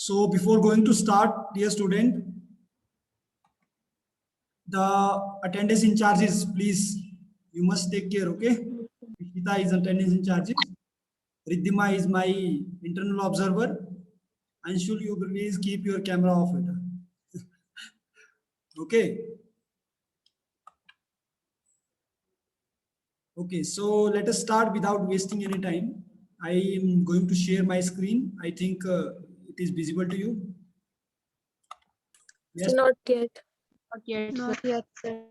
So before going to start, dear student, the attendance in charges, please, you must take care, okay? Ishita is attendance in charges. Riddhima is my internal observer. Anshul, you please keep your camera off. Okay. Okay, so let us start without wasting any time. I am going to share my screen. I think it is visible to you. Yes. Not yet. Not yet, sir. Not yet, sir.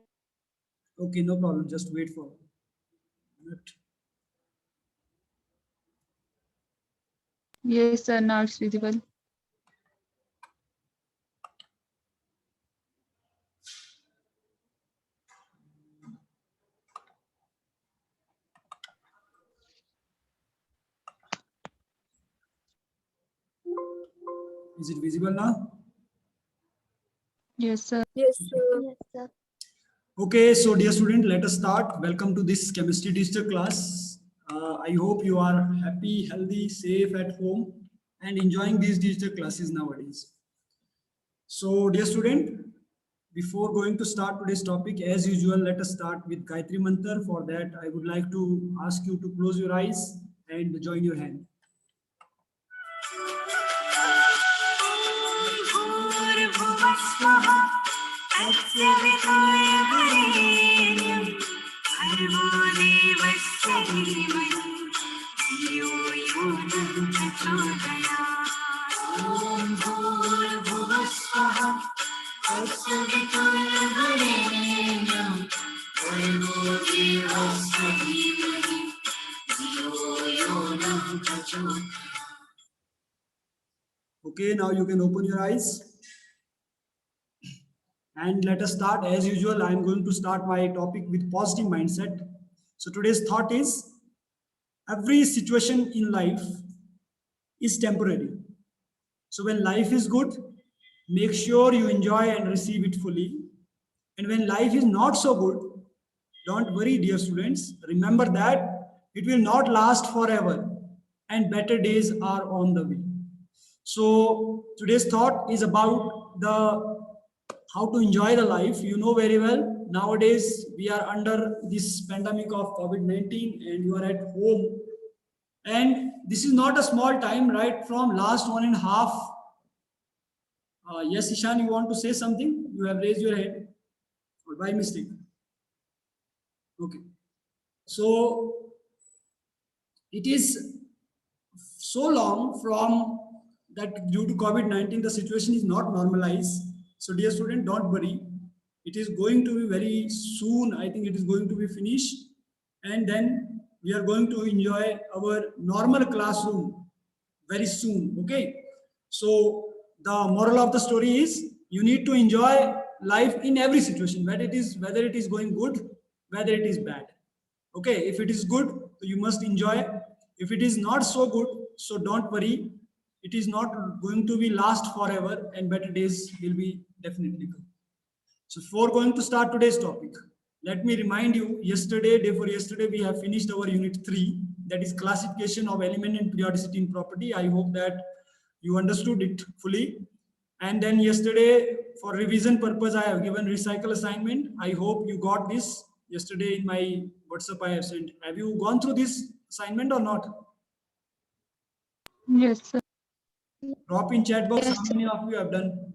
Okay, no problem. Just wait for a minute. Yes, sir. Now it's visible. Is it visible now? Yes, sir. Yes, sir. Yes, sir. Okay, so dear student, let us start. Welcome to this chemistry digital class. I hope you are happy, healthy, safe at home and enjoying these digital classes nowadays. So dear student, before going to start today's topic, as usual, let us start with Gayatri Mantra. For that, I would like to ask you to close your eyes and join your hand. Okay, now you can open your eyes. And let us start. As usual, I am going to start my topic with positive mindset. So today's thought is, every situation in life is temporary. So when life is good, make sure you enjoy and receive it fully. And when life is not so good, don't worry, dear students. Remember that it will not last forever and better days are on the way. So today's thought is about the how to enjoy the life. You know very well, nowadays we are under this pandemic of COVID-19 and you are at home. And this is not a small time, right? From last 1.5. Yes, Ishan, you want to say something? You have raised your hand. Or by mistake? Okay. So it is so long from that due to COVID-19, the situation is not normalized. So dear student, don't worry. It is going to be very soon. I think it is going to be finished. And then we are going to enjoy our normal classroom very soon. Okay. So the moral of the story is you need to enjoy life in every situation, whether it is going good, whether it is bad. Okay. If it is good, you must enjoy. If it is not so good, so don't worry. It is not going to be last forever and better days will be definitely come. So before going to start today's topic, let me remind you, day before yesterday, we have finished our unit 3, that is classification of element and periodicity in property. I hope that you understood it fully. And then yesterday, for revision purpose, I have given recycle assignment. I hope you got this yesterday in my WhatsApp I have sent. Have you gone through this assignment or not? Yes, sir. Drop in chat box Yes, how many of you have done.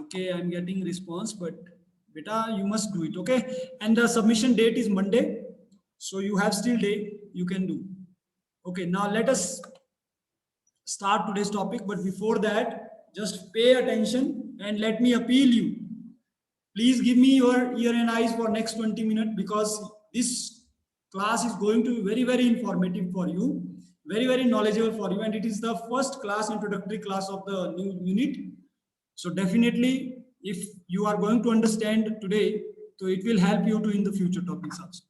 Okay, I'm getting response, but beta, you must do it. Okay, and the submission date is Monday, so you have still day, you can do. Okay, now let us start today's topic, but before that, just pay attention and let me appeal you. Please give me your ear and eyes for next 20 minutes because this class is going to be very, very informative for you, very, very knowledgeable for you, and it is the first class, introductory class of the new unit. So definitely, if you are going to understand today, so it will help you to in the future topics also.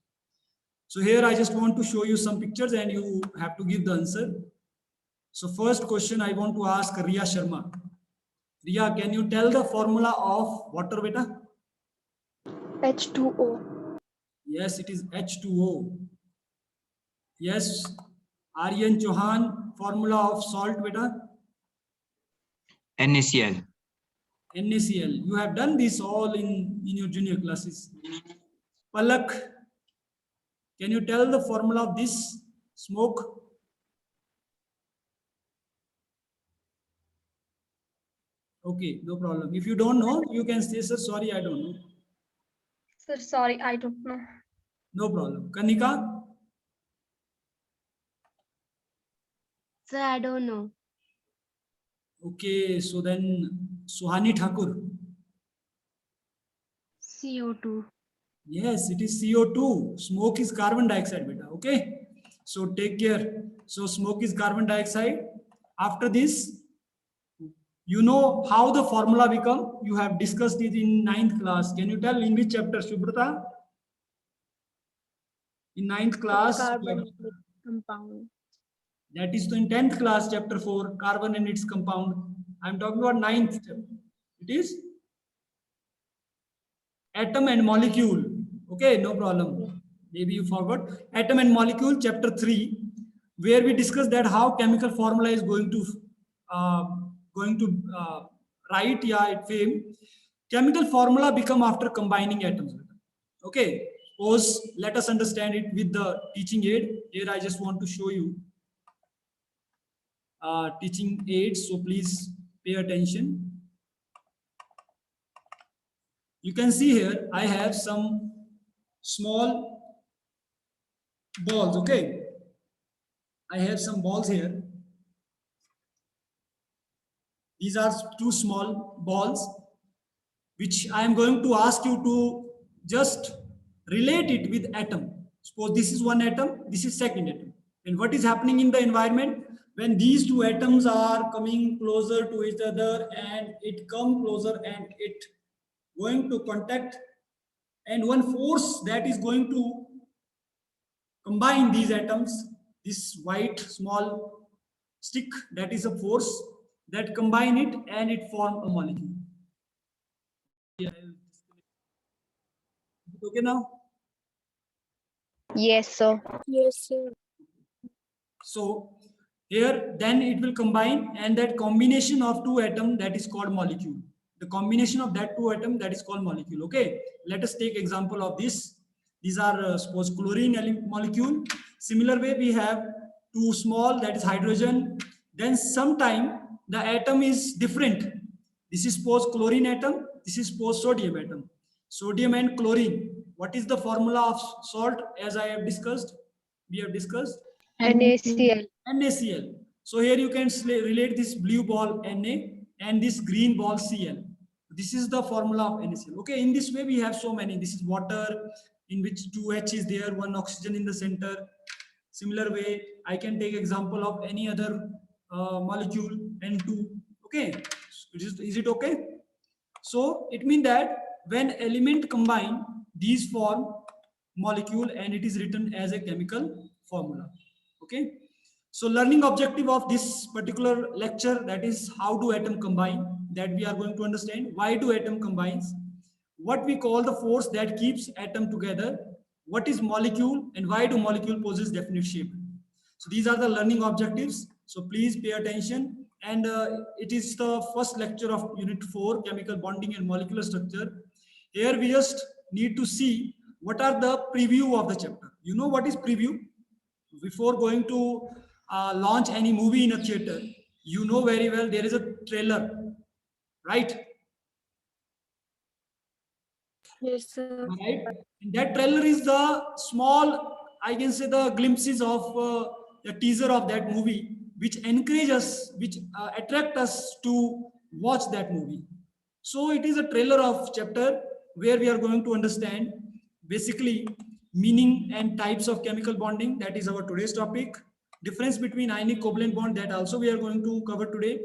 So here I just want to show you some pictures and you have to give the answer. So first question I want to ask Riya Sharma. Riya, can you tell the formula of water, beta? H2O. Yes, it is H2O. Yes, Aryan Chauhan, formula of salt, beta. NaCl. NaCl. You have done this all in your junior classes. Palak, can you tell the formula of this smoke? Okay, no problem. If you don't know, you can say, sir, sorry, I don't know. Sir, sorry, I don't know. No problem. Kanika? Sir, I don't know. Okay, so then Suhani Thakur. CO2. Yes, it is CO2. Smoke is carbon dioxide, beta. Okay. So take care. So smoke is carbon dioxide. After this, you know how the formula become. You have discussed it in 9th class. Can you tell in which chapter, Subrata? In 9th class. Carbon compound. That is in 10th class, chapter 4, carbon and its compound. I'm talking about 9th chapter. It is atom and molecule. Okay, no problem. Maybe you forgot. Atom and molecule, chapter 3, where we discuss that how chemical formula is going to write, yeah, it fame. Chemical formula become after combining atoms. Okay, suppose let us understand it with the teaching aid. Here I just want to show you teaching aids, so please pay attention. You can see here I have some small balls. Okay, I have some balls here. These are two small balls which I am going to ask you to just relate it with atom. Suppose this is one atom, this is second atom. And what is happening in the environment when these two atoms are coming closer to each other and it come closer and it going to contact, and one force that is going to combine these atoms, this white small stick, that is a force that combine it and it form a molecule. Okay now? Yes, sir. Yes, sir. So here then it will combine, and that combination of two atoms, that is called molecule. The combination of that two atoms, that is called molecule. Okay, let us take example of this. These are suppose chlorine molecule. Similar way we have two small, that is hydrogen. Then sometime the atom is different. This is suppose chlorine atom, this is suppose sodium atom. Sodium and chlorine. What is the formula of salt, as I have discussed? We have discussed NaCl. NaCl. So here you can relate this blue ball Na and this green ball Cl. This is the formula of NaCl. Okay, in this way we have so many. This is water in which 2H is there, one oxygen in the center. Similar way, I can take example of any other molecule, N2. Okay, is it okay? So it means that when element combine, these form molecule and it is written as a chemical formula. Okay, so learning objective of this particular lecture, that is how do atom combine, that we are going to understand. Why do atom combines, what we call the force that keeps atom together, what is molecule, and why do molecule possess definite shape. So these are the learning objectives, so please pay attention. And it is the first lecture of unit 4, chemical bonding and molecular structure. Here we just need to see what are the preview of the chapter. You know what is preview? Before going to launch any movie in a theater, you know very well there is a trailer, right? Yes, sir. Right? And that trailer is the small, I can say, the glimpses of the teaser of that movie, which encourage us, which attract us to watch that movie. So it is a trailer of chapter where we are going to understand basically meaning and types of chemical bonding. That is our today's topic. Difference between ionic covalent bond, that also we are going to cover today.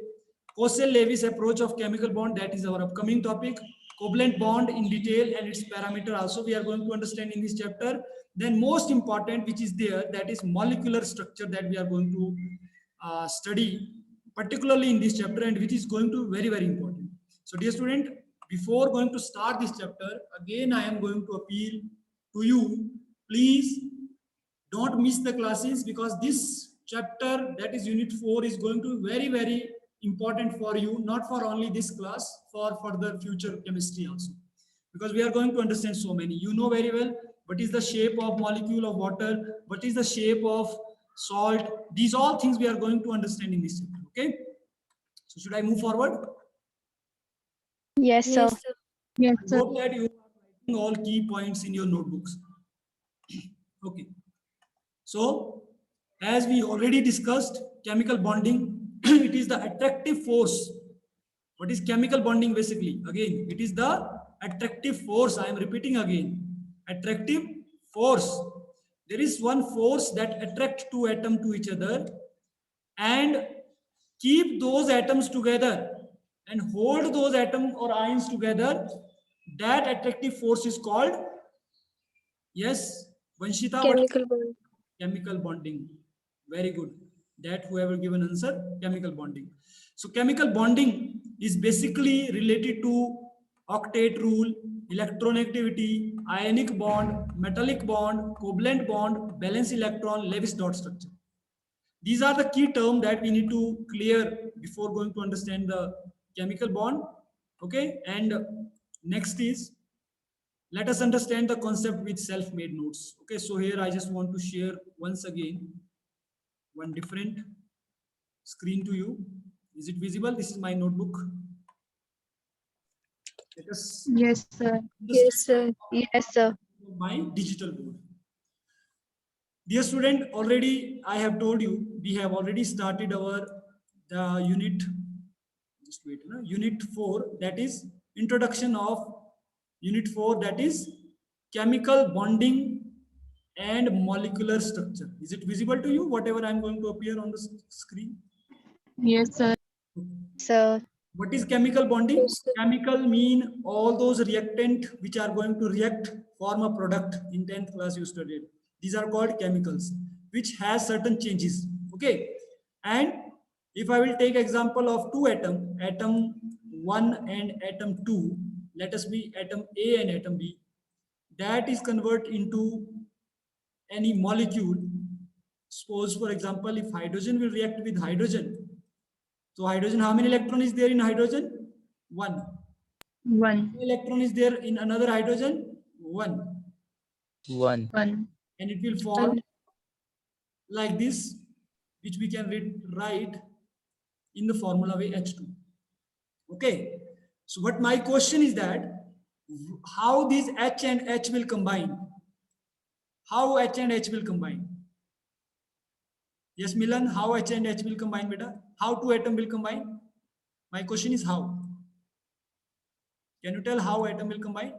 Kossel-Lewis approach of chemical bond, that is our upcoming topic. Covalent bond in detail and its parameter also we are going to understand in this chapter. Then most important, which is there, that is molecular structure, that we are going to study particularly in this chapter, and which is going to very, very important. So dear student, before going to start this chapter, again I am going to appeal to you, please don't miss the classes, because this chapter, that is unit 4, is going to be very, very important for you, not for only this class, for further future chemistry also. Because we are going to understand so many. You know very well what is the shape of molecule of water, what is the shape of salt. These all things we are going to understand in this chapter. Okay. So should I move forward? Yes, sir. Yes, sir. Yes, I hope that you are writing all key points in your notebooks. Okay. So, as we already discussed, chemical bonding, it is the attractive force. What is chemical bonding basically? Again, it is the attractive force. I am repeating again. Attractive force. There is one force that attracts two atoms to each other and keep those atoms together and hold those atoms or ions together. That attractive force is called, yes, Vanshita, what? Chemical bond. Chemical bonding. Very good. That whoever given answer, chemical bonding. So chemical bonding is basically related to octet rule, electronegativity, ionic bond, metallic bond, covalent bond, valence electron, Lewis dot structure. These are the key terms that we need to clear before going to understand the chemical bond. Okay. And next is, let us understand the concept with self-made notes. Okay, so here I just want to share once again one different screen to you. Is it visible? This is my notebook. Let us yes, sir. Yes, sir. Yes, sir. my digital board. Dear student, already I have told you we have already started our the unit. Just wait, no? Unit 4, that is introduction of unit 4, that is chemical bonding and molecular structure. Is it visible to you? Whatever I'm going to appear on the screen. Yes, sir. Sir. What is chemical bonding? Yes, sir. Chemical mean all those reactant which are going to react, form a product. In 10th class you studied. These are called chemicals, which has certain changes. Okay. And if I will take example of two atom, atom 1 and atom 2, let us be atom A and atom B, that is convert into any molecule. Suppose for example, if hydrogen will react with hydrogen, so hydrogen, how many electron is there in hydrogen? 1. How 1. many electron is there in another hydrogen? 1. 1. 1. And it will form And like this, which we can write in the formula way H2. Okay. So what my question is that, how these H and H will combine? How H and H will combine? Yes, Milan, how H and H will combine, beta? How two atom will combine? My question is how? Can you tell how atom will combine?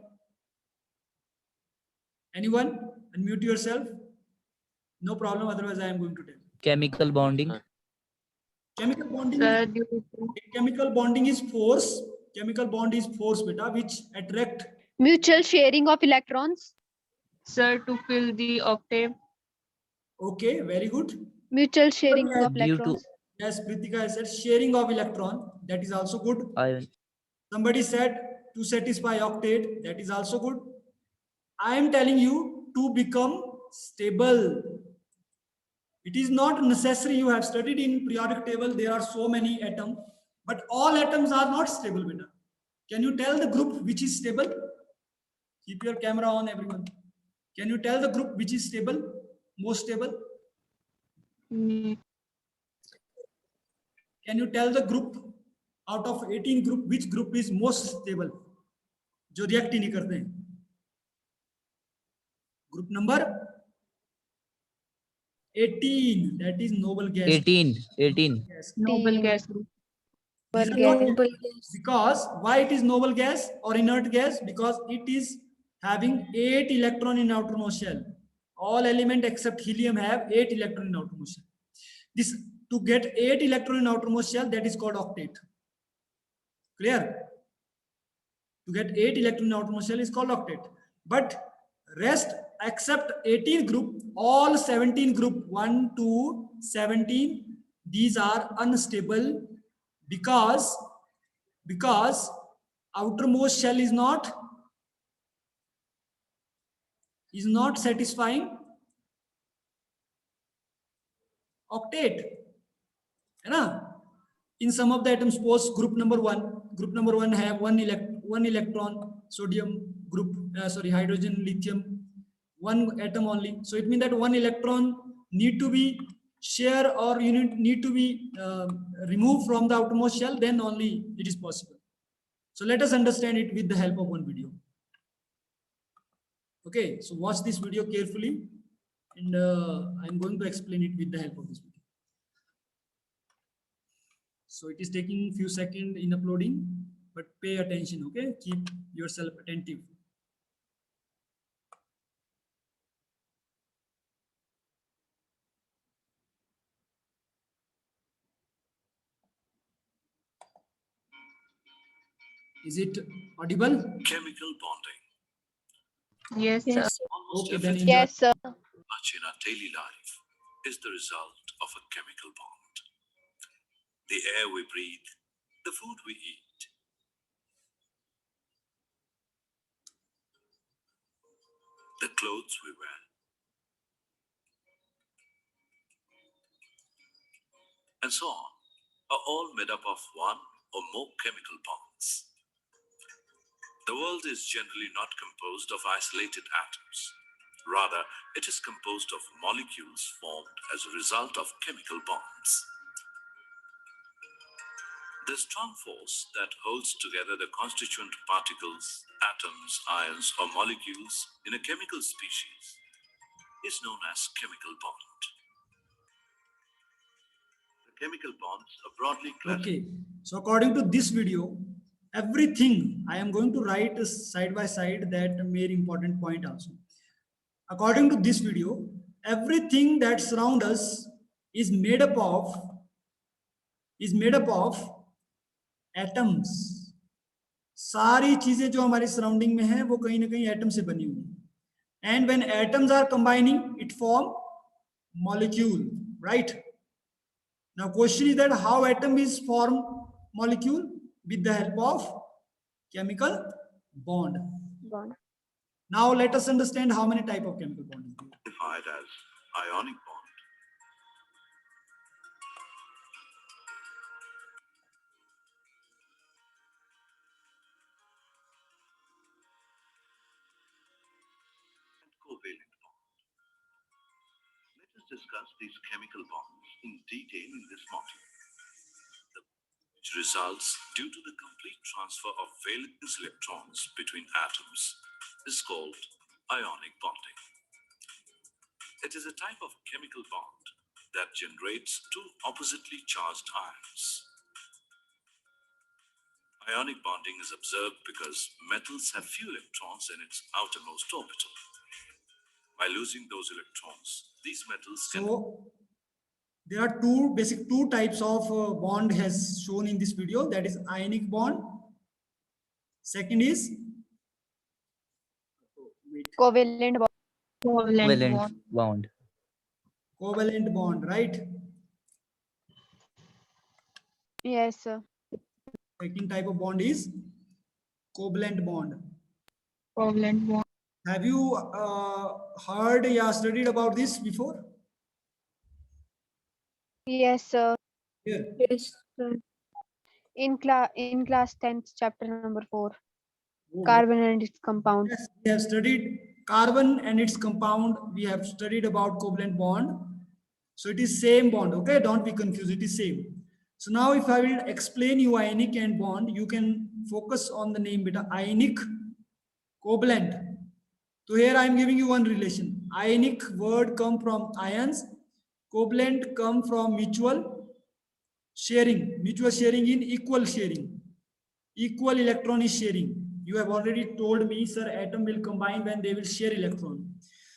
Anyone? Unmute yourself. No problem, otherwise I am going to tell. Chemical bonding. Chemical bonding, Sir, chemical bonding is force. Chemical bond is force, beta, which attract. mutual sharing of electrons. Sir, to fill the octave. Okay, very good. Mutual sharing Yes. of Due to electrons. Yes, Pritika has said sharing of electron. That is also good. ion. Somebody said to satisfy octet. That is also good. I am telling you to become stable. It is not necessary. You have studied in periodic table. There are so many atoms, but all atoms are not stable, beta. Can you tell the group which is stable? Keep your camera on, everyone. Can you tell the group which is stable, most stable? Mm, Can you tell the group out of 18 group, which group is most stable? जो react ही नहीं करते हैं. Group number 18. That is noble gas. 18. 18. Gas. Noble gas group. These are not noble gas. because why it is noble gas or inert gas? Because it is having 8 electron in outermost shell. All element except helium have 8 electron in outermost shell. This to get 8 electron in outermost shell, that is called octet. Clear? To get 8 electron in outermost shell is called octet. But rest except 18 group, all 17 group 1 to 17, these are unstable because outermost shell is not satisfying octet, है ना? In some of the atoms, suppose group number one have one electron, sodium group, hydrogen, lithium, one atom only. So it means that one electron need to be share or unit need to be removed from the outermost shell, then only it is possible. So let us understand it with the help of one video. Okay, so watch this video carefully, and I'm going to explain it with the help of this video. So it is taking few seconds in uploading, but pay attention, okay? Keep yourself attentive. Is it audible? Chemical bonding. Yes, sir. Yes, sir. Almost Okay, then everything enjoy. Yes, sir. much in our daily life is the result of a chemical bond. The air we breathe, the food we eat, the clothes we wear, and so on, are all made up of one or more chemical bonds. The world is generally not composed of isolated atoms. Rather, it is composed of molecules formed as a result of chemical bonds. The strong force that holds together the constituent particles, atoms, ions, or molecules in a chemical species is known as chemical bond. The chemical bonds are broadly classified. Okay, so according to this video, everything I am going to write side by side that very important point also. According to this video, everything that surrounds us is made up of atoms. सारी चीजें जो हमारी surrounding में है वो कहीं ना कहीं एटम से बनी हुई है. And when atoms are combining, it form molecule, right? Now question is that how atom is formed molecule? With the help of chemical bond. Bond. Now let us understand how many type of chemical bond is there. Classified as ionic bond, and covalent bond. Let us discuss these chemical bonds in detail in this module. Which results due to the complete transfer of valence electrons between atoms is called ionic bonding. It is a type of chemical bond that generates two oppositely charged ions. Ionic bonding is observed because metals have few electrons in its outermost orbital. By losing those electrons, these metals can So there are two types of bond has shown in this video. That is ionic bond. Second is Covalent bond. Covalent bond. covalent bond, right? Yes, sir. Second type of bond is covalent bond. Covalent bond. Have you heard or studied about this before? Yes, sir. Here. Yes, sir. In class 10th, chapter number 4, Oh, carbon and its compound. yes, we have studied carbon and its compound. We have studied about covalent bond. So it is same bond, okay? Don't be confused, it is same. So now if I will explain you ionic and bond, you can focus on the name beta, ionic, covalent. So here I am giving you one relation. Ionic word come from ions, covalent come from mutual sharing in equal sharing. Equal electron is sharing. You have already told me, sir, atom will combine when they will share electron.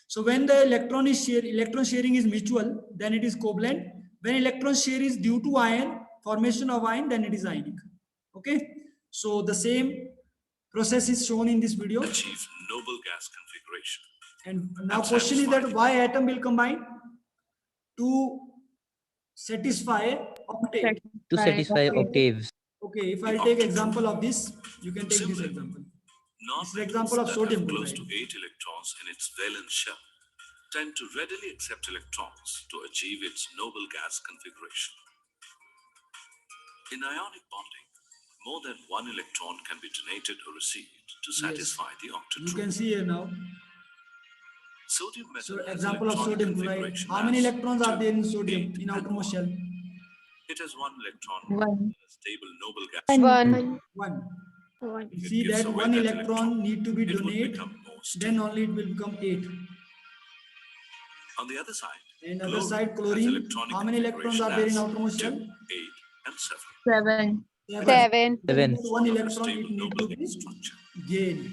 So when the electron sharing is mutual, then it is covalent. When electron share is due to ion, formation of ion, then it is ionic. Okay. So the same process is shown in this video. achieve noble gas configuration. And now question is that why atom will combine? To satisfy octave. To satisfy octaves. Okay, if I take example of this, you can take this example. This is example of Non-metals that sodium have close chloride. to 8 electrons in its valence shell tend to readily accept electrons to achieve its noble gas configuration. In ionic bonding, more than one electron can be donated or received to satisfy the octet You rule. can see here now. Sodium metal So has example of electronic sodium chloride. configuration How many as electrons are 2, there in sodium 8, in and outermost 1. shell? It has one electron, One. a stable noble gas. One. One. One. You It see gives that away one that electron need to be it would donated, become more then stable. only it will become 8. On the other side, And other side has chlorine, electronic how many electrons are there in configuration outermost as shell? 2, 8, and 7. Seven. 7. Seven. Seven. That one Form of a electron stable it need noble to gas be structure. gained.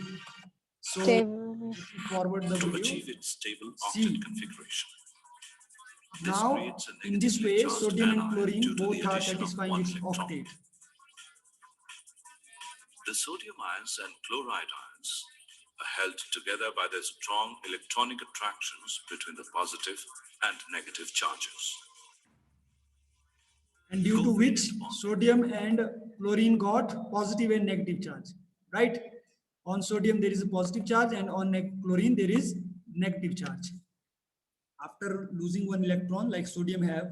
So Seven. forward the To video. achieve its stable See. octet configuration. This Now creates a in this negatively way charged sodium and anion chlorine due to both the are addition of satisfying one its electron. octet. The sodium ions and chloride ions are held together by their strong electronic attractions between the positive and negative charges. And due to which sodium and chlorine got positive and negative charge, right? On sodium there is a positive charge and on chlorine there is negative charge. After losing one electron, like sodium have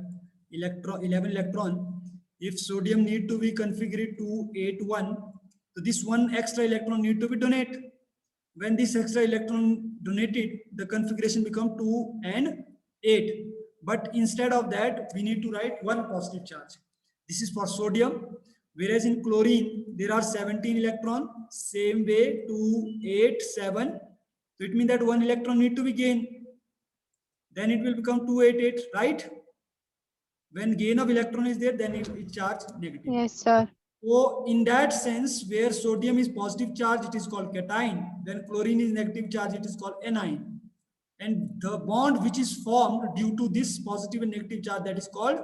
11 electron, if sodium need to be configured to 8-1, so this one extra electron need to be donated. When this extra electron donated, the configuration become 2 and 8. But instead of that, we need to write one positive charge. This is for sodium. Whereas in chlorine, there are 17 electron. Same way, 2, 8, 7. So it means that one electron need to be gained. Then it will become 288, right? When gain of electron is there, then it charge negative. Yes, sir. So in that sense, where sodium is positive charge, it is called cation. When chlorine is negative charge, it is called anion. And the bond which is formed due to this positive and negative charge, that is called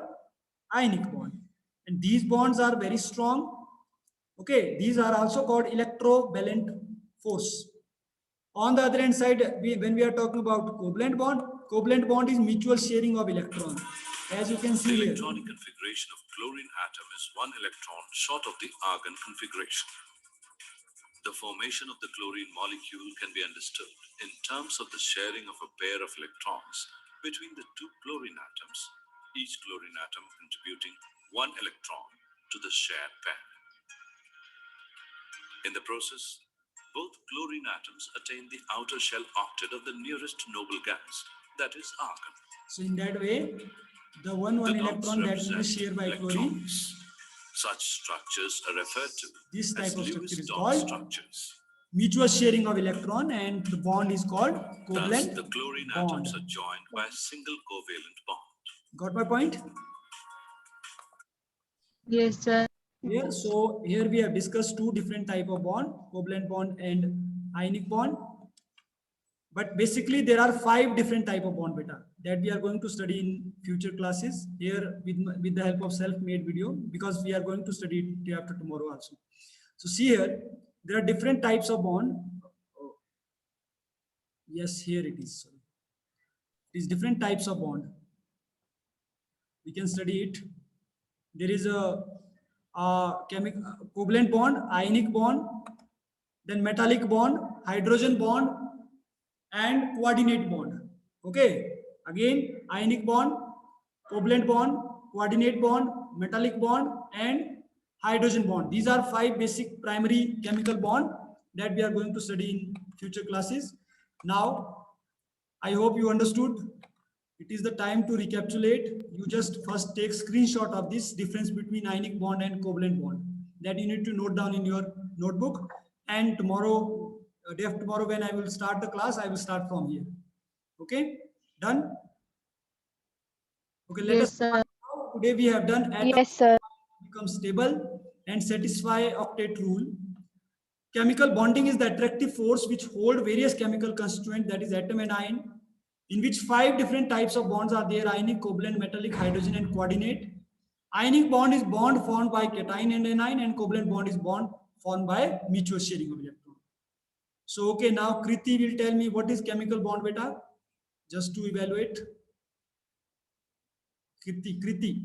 ionic bond. And these bonds are very strong. Okay, these are also called electrovalent force. On the other hand side, when we are talking about covalent bond is mutual sharing of electrons. As you can The see here. electronic configuration of chlorine atom is one electron short of the argon configuration. The formation of the chlorine molecule can be understood in terms of the sharing of a pair of electrons between the two chlorine atoms, each chlorine atom contributing one electron to the shared pair. In the process, both chlorine atoms attain the outer shell octet of the nearest noble gas, that is argon. So in that way, the one The dots electron that will be represent shared by chlorine, electrons. Such structures are referred to this type as of structure Lewis is dot called structures. mutual sharing of electron, and the bond is called Thus, covalent the chlorine bond. atoms are joined by a single covalent bond. Got my point? Yes, sir. Here, so here we have discussed two different type of bond, covalent bond and ionic bond. But basically there are 5 different type of bond beta that we are going to study in future classes here with the help of self-made video, because we are going to study it day after tomorrow also. So see here, there are different types of bond. Yes, here it is. Sorry. It is different types of bond. We can study it. There is a chemical covalent bond, ionic bond, then metallic bond, hydrogen bond, and coordinate bond. Okay, again ionic bond, covalent bond, coordinate bond, metallic bond, and hydrogen bond. These are 5 basic primary chemical bond that we are going to study in future classes. Now I hope you understood. It is the time to recapitulate. You just first take screenshot of this difference between ionic bond and covalent bond that you need to note down in your notebook. And tomorrow, day after tomorrow, when I will start the class, I will start from here. Okay, done? Okay, let Yes, us start now. Today we have done atom Yes, sir. become stable and satisfy octet rule. Chemical bonding is the attractive force which hold various chemical constituents, that is atom and ion, in which 5 different types of bonds are there: ionic, covalent, metallic, hydrogen, and coordinate. Ionic bond is bond formed by cation and anion, and covalent bond is bond formed by mutual sharing of electron. So okay, now Kriti will tell me what is chemical bond beta, just to evaluate. Kriti,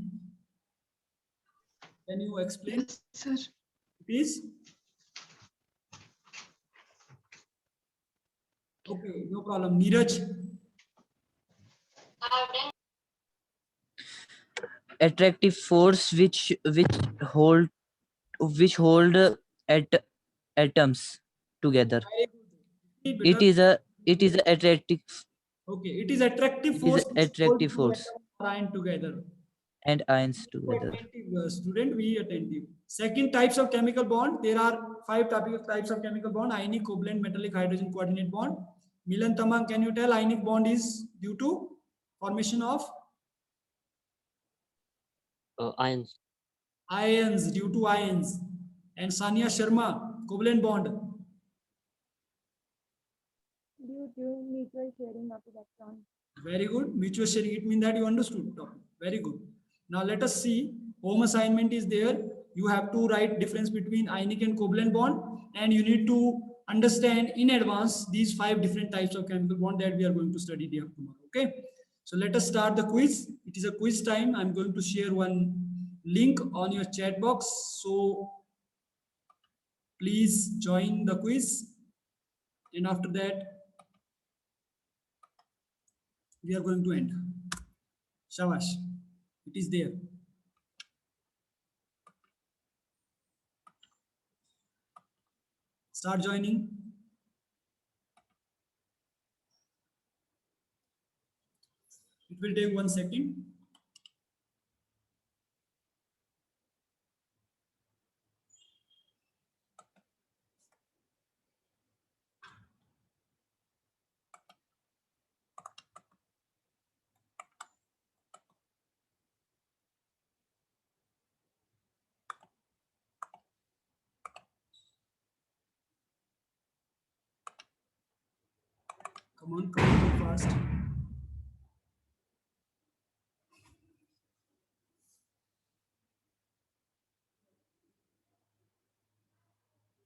can you explain? Yes, sir. Please. Okay, no problem. Neeraj. Attractive force hold hold atoms together. Repeat It better. is a attractive Okay, it is attractive it is force a which hold attractive two force atoms or ion together. and ions together. Attentive student, be attentive. Second, types of chemical bond. There are 5 types of chemical bond: ionic, covalent, metallic, hydrogen coordinate bond. Milan Tamang, can you tell ionic bond is due to formation of Ions. ions, due to ions. And Sania Sharma, covalent bond. Due to mutual sharing of electrons. Very good. Mutual sharing. It means that you understood. Very good. Now let us see. Home assignment is there. You have to write difference between ionic and covalent bond, and you need to understand in advance these 5 different types of chemical bond that we are going to study day after tomorrow. Okay. So let us start the quiz. It is a quiz time. I'm going to share one link on your chat box. So please join the quiz. And after that, we are going to end. Shabash. It is there. Start joining. It will take 1 second. Come on, go fast.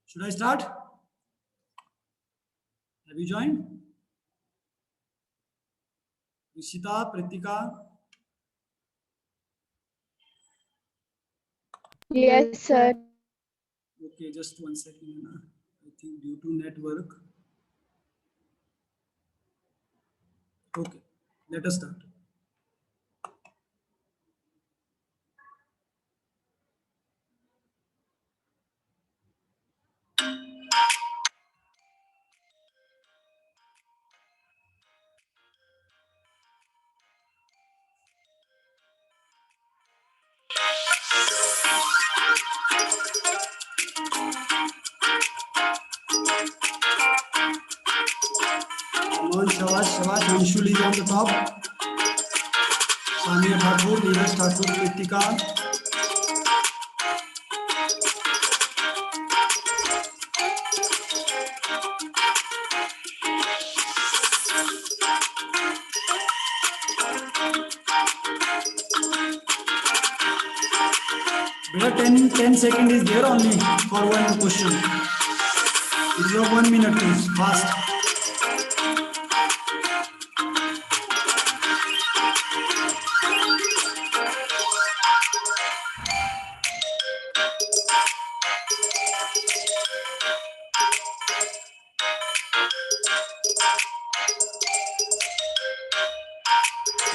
Should I start? Have you joined? Rishita, Pritika? Yes, sir. Okay, just 1 second. I think due to network. Okay, let us start. Come on, Shabash. Anshul is on the top. Sania Thakur, Neeraj Thakur, Pritika. Better 10 seconds is there only for one question. It is a 1 minute quiz. Fast.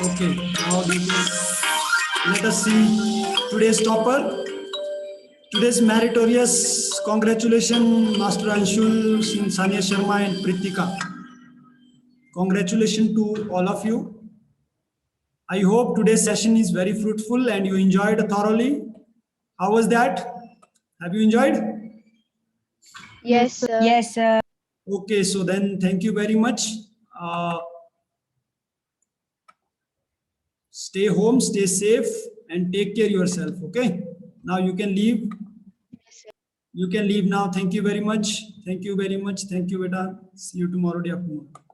Okay, now let us see today's topper. Today's meritorious congratulations, Master Anshul, Sania Sharma and Pritika. Congratulations to all of you. I hope today's session is very fruitful and you enjoyed thoroughly. How was that? Have you enjoyed? Yes, sir. Yes, sir. Okay, so then thank you very much. Stay home, stay safe, and take care yourself. Okay. Now you can leave. You can leave now. Thank you very much. Thank you very much. Thank you, beta. See you tomorrow day after tomorrow.